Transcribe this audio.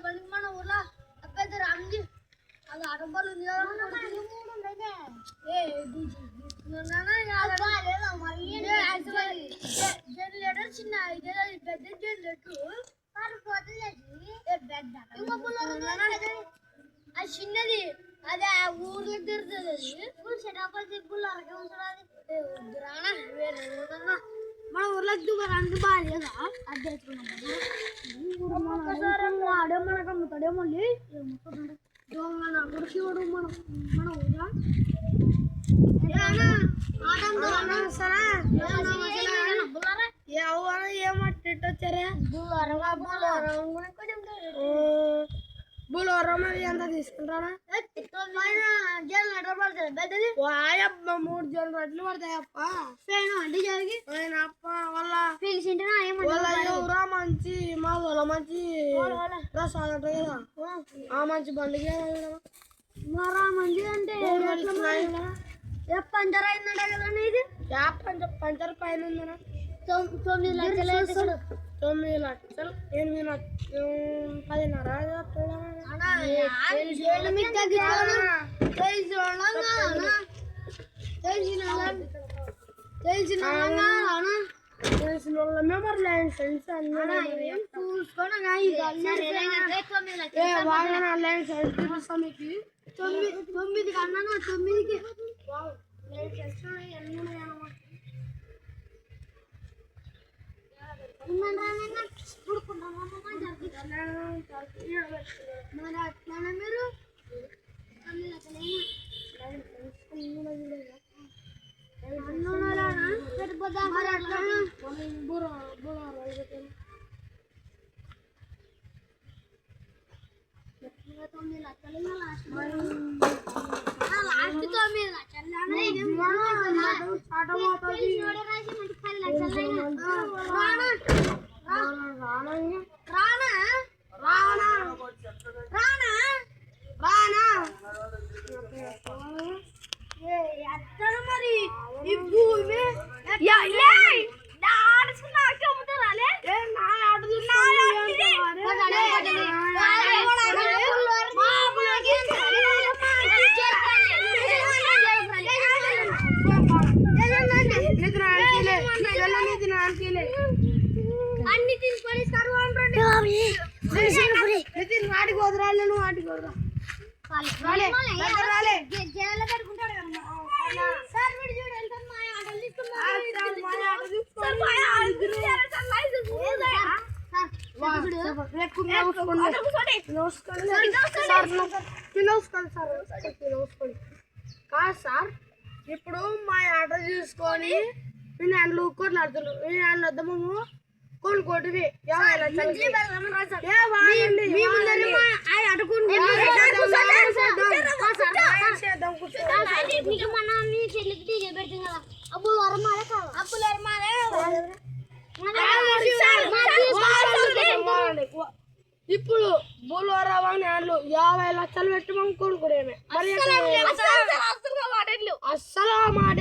మన ఊర్లో పెద్ద రామ్జీ అది ఆటోబాలు జనరేటర్ చిన్న పెద్ద జనరేటర్ అది చిన్నది అదే ఊర్లో తిరుగుతుంది మన ఊర్లో దుబారానికి బాగాలేదా అది తెచ్చుకున్నాం ఆడే మనకు అమ్ముతాడే మళ్ళీ దొంగ శివుడు మన మన ఊర్లో ఏమట్టొచ్చారా బులోరం ఎంత తీసుకుంటారా జనరేటర్ పడుతుంది వాయబ్బ 3 జనరేటర్లు పడతాయప్ప అంటే జరిగి అప్ప వాళ్ళ వాళ్ళ ఎవరా మంచి మా వాళ్ళ మంచి ప్రసాద్ అంట కదా ఆ మంచి బండికి మరా మంచి అంటే పంచర్ అయిందంట కదండి ఇది పంచర్ పైన ఉందనా 9 లక్షలు 9 లక్షలు 8 లక్షలు 10 మెమరీ లైసెన్స్ చూసుకొని మీకు 9 కన్నా 9కి మీరు మరి ఈ భూమి అన్ని తీసుకొని వాటికి వదరాలి నువ్వు వాటికి వదరా కాదు సార్ ఇప్పుడు మా ఆట చూసుకొని నేను హ్యాండ్లు కొట్లాడుతున్నాను నేను హ్యాండ్ వద్దాము కొనుక్కోటివి ఇప్పుడు బోల్వరావాని హ్యాండ్లు 50 లక్షలు పెట్టి మనం కొనుక్కోడేమే అస్సలు మాట